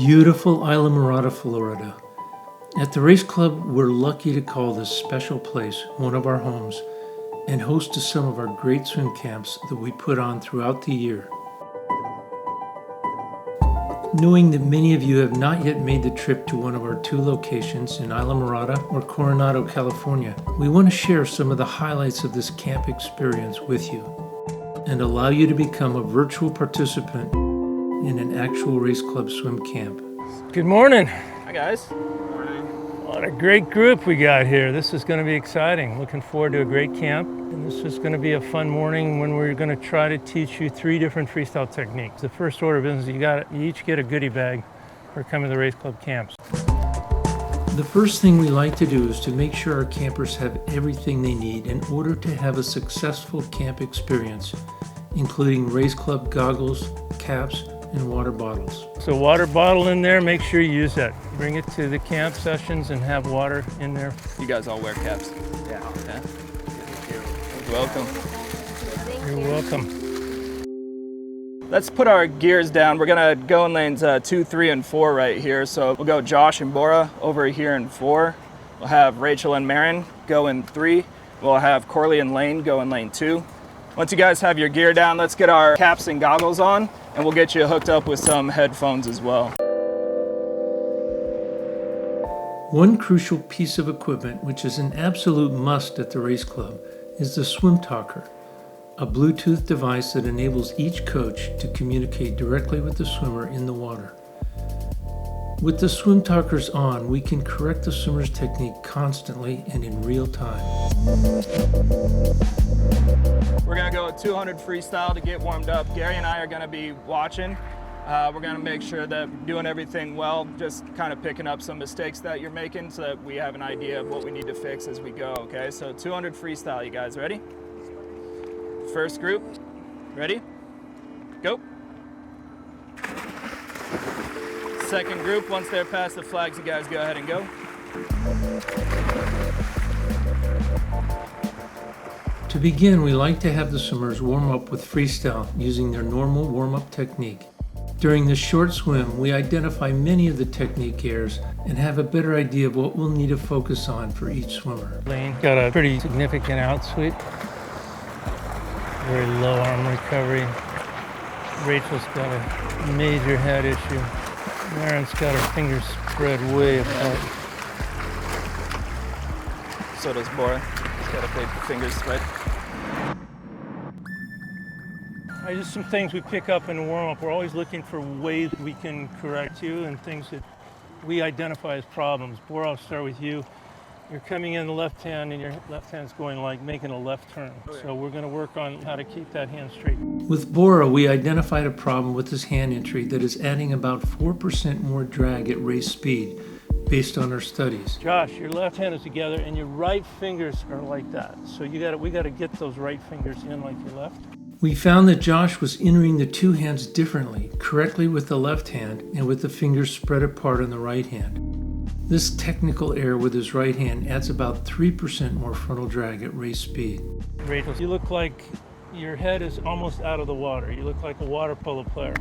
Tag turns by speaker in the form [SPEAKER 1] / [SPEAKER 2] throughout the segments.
[SPEAKER 1] Beautiful Isla Florida. At the Race Club, we're lucky to call this special place one of our homes and host to some of our great swim camps that we put on throughout the year. Knowing that many of you have not yet made the trip to one of our two locations in Isla Mirada or Coronado, California, we want to share some of the highlights of this camp experience with you and allow you to become a virtual participant in an actual Race Club swim camp.
[SPEAKER 2] Good morning.
[SPEAKER 3] Hi guys. Morning.
[SPEAKER 2] What a great group we got here. This is going to be exciting. Looking forward to a great camp. And this is going to be a fun morning when we're going to try to teach you 3 different freestyle techniques. The first order of business, you each get a goodie bag for coming to the Race Club camps.
[SPEAKER 1] The first thing we like to do is to make sure our campers have everything they need in order to have a successful camp experience, including Race Club goggles, caps, and water bottles.
[SPEAKER 2] So water bottle in there, make sure you use that. Bring it to the camp sessions and have water in there.
[SPEAKER 3] You guys all wear caps? Yeah. Okay. You're welcome.
[SPEAKER 2] You're welcome.
[SPEAKER 3] Let's put our gears down. We're gonna go in lanes 2, 3, and 4 right here. So we'll go Josh and Bora over here in 4. We'll have Rachel and Marin go in 3. We'll have Corley and Lane go in lane 2. Once you guys have your gear down, let's get our caps and goggles on, and we'll get you hooked up with some headphones as well.
[SPEAKER 1] One crucial piece of equipment, which is an absolute must at the Race Club, is the Swim Talker, a Bluetooth device that enables each coach to communicate directly with the swimmer in the water. With the Swim Talkers on, we can correct the swimmer's technique constantly and in real time.
[SPEAKER 3] We're gonna go with 200 freestyle to get warmed up. Gary and I are gonna be watching. We're gonna make sure that we're doing everything well, just kind of picking up some mistakes that you're making so that we have an idea of what we need to fix as we go, okay? So 200 freestyle, you guys ready? First group, ready? Go. Second group, once they're past the flags, you guys go ahead and go.
[SPEAKER 1] To begin, we like to have the swimmers warm up with freestyle using their normal warm-up technique. During this short swim, we identify many of the technique errors and have a better idea of what we'll need to focus on for each swimmer.
[SPEAKER 2] Lane got a pretty significant out sweep. Very low arm recovery. Rachel's got a major head issue. Marin's got her fingers spread way apart.
[SPEAKER 3] So does Bora. He's got a big finger spread.
[SPEAKER 2] Just some things we pick up in the warm-up. We're always looking for ways we can correct you and things that we identify as problems. Bora, I'll start with you. You're coming in the left hand and your left hand's going like making a left turn. So we're going to work on how to keep that hand straight.
[SPEAKER 1] With Bora, we identified a problem with his hand entry that is adding about 4% more drag at race speed based on our studies.
[SPEAKER 2] Josh, your left hand is together and your right fingers are like that. So we got to get those right fingers in like your left.
[SPEAKER 1] We found that Josh was entering the two hands differently, correctly with the left hand and with the fingers spread apart on the right hand. This technical error with his right hand adds about 3% more frontal drag at race speed.
[SPEAKER 2] Rachel, you look like your head is almost out of the water. You look like a water polo player.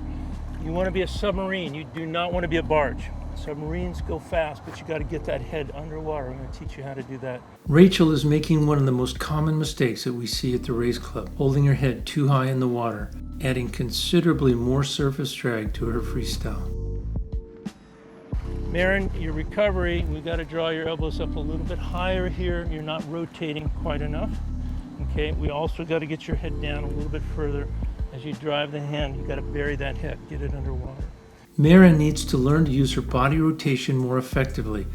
[SPEAKER 2] You want to be a submarine. You do not want to be a barge. Submarines go fast, but you got to get that head underwater. I'm going to teach you how to do that.
[SPEAKER 1] Rachel is making one of the most common mistakes that we see at the Race Club, holding her head too high in the water, adding considerably more surface drag to her freestyle.
[SPEAKER 2] Marin, your recovery, we've got to draw your elbows up a little bit higher here. You're not rotating quite enough. Okay, we also got to get your head down a little bit further. As you drive the hand, you got to bury that head, get it underwater.
[SPEAKER 1] Marin needs to learn to use her body rotation more effectively,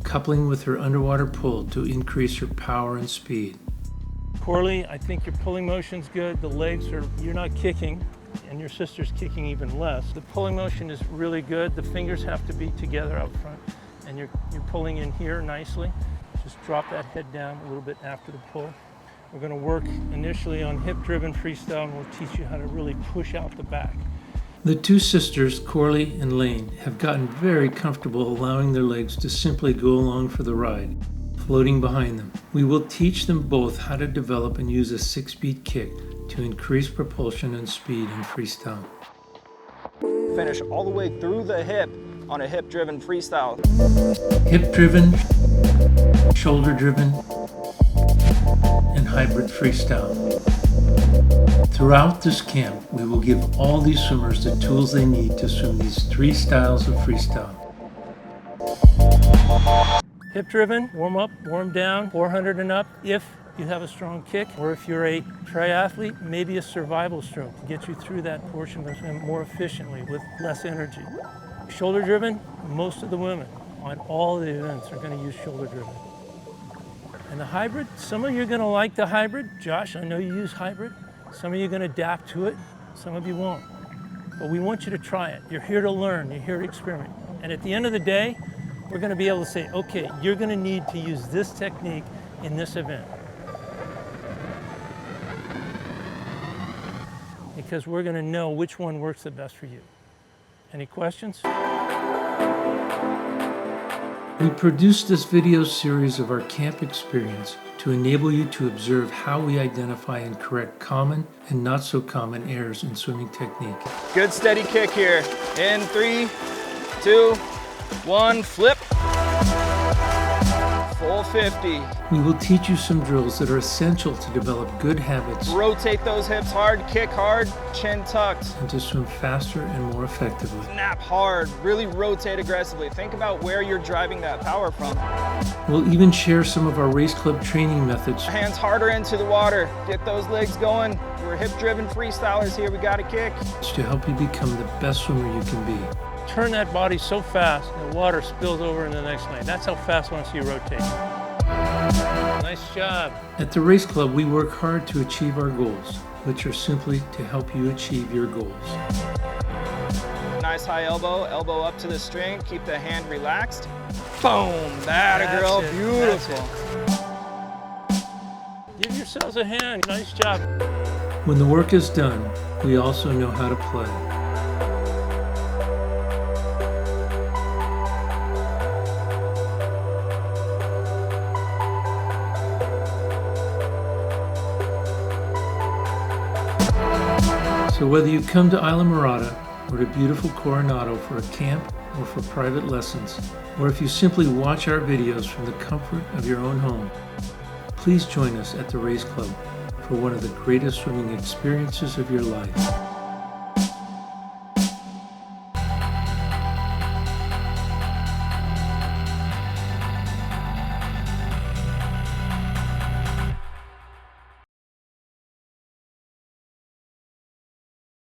[SPEAKER 1] coupling with her underwater pull to increase her power and speed.
[SPEAKER 2] Corley, I think your pulling motion's good. The legs you're not kicking, and your sister's kicking even less. The pulling motion is really good. The fingers have to be together out front, and you're pulling in here nicely. Just drop that head down a little bit after the pull. We're going to work initially on hip-driven freestyle, and we'll teach you how to really push out the back.
[SPEAKER 1] The two sisters, Corley and Lane, have gotten very comfortable allowing their legs to simply go along for the ride, floating behind them. We will teach them both how to develop and use a 6-beat kick to increase propulsion and speed in freestyle.
[SPEAKER 3] finish all the way through the hip on a hip-driven freestyle.
[SPEAKER 1] Hip-driven, shoulder-driven, and hybrid freestyle. Throughout this camp, we will give all these swimmers the tools they need to swim these 3 styles of freestyle.
[SPEAKER 2] Hip driven, warm up, warm down, 400 and up if you have a strong kick, or if you're a triathlete, maybe a survival stroke to get you through that portion of the swim more efficiently with less energy. Shoulder driven, most of the women on all the events are going to use shoulder driven. And the hybrid, some of you are going to like the hybrid. Josh, I know you use hybrid. Some of you are going to adapt to it, some of you won't. But we want you to try it. You're here to learn, you're here to experiment. And at the end of the day, we're going to be able to say, okay, you're going to need to use this technique in this event. Because we're going to know which one works the best for you. Any questions?
[SPEAKER 1] We produced this video series of our camp experience to enable you to observe how we identify and correct common and not so common errors in swimming technique.
[SPEAKER 3] Good steady kick here. In 3, 2, 1, flip. Full 50.
[SPEAKER 1] We will teach you some drills that are essential to develop good habits
[SPEAKER 3] Rotate those hips hard, kick hard, chin tucked.
[SPEAKER 1] and to swim faster and more effectively.
[SPEAKER 3] Snap hard, really rotate aggressively. Think about where you're driving that power from.
[SPEAKER 1] We'll even share some of our race club training methods
[SPEAKER 3] Hands harder into the water. Get those legs going. We're hip-driven freestylers here. We got a kick.
[SPEAKER 1] to help you become the best swimmer you can be.
[SPEAKER 2] Turn that body so fast, the water spills over in the next lane. That's how fast I want to see you rotate. Nice job.
[SPEAKER 1] At the Race Club, we work hard to achieve our goals, which are simply to help you achieve your goals.
[SPEAKER 3] Nice high elbow, elbow up to the string. Keep the hand relaxed. Boom, that a girl,
[SPEAKER 2] That's it.
[SPEAKER 3] beautiful.
[SPEAKER 2] That's it. Give yourselves a hand, nice job.
[SPEAKER 1] When the work is done, we also know how to play. So whether you come to Isla Mirada or to beautiful Coronado for a camp or for private lessons, or if you simply watch our videos from the comfort of your own home, please join us at the Race Club for one of the greatest swimming experiences of your life.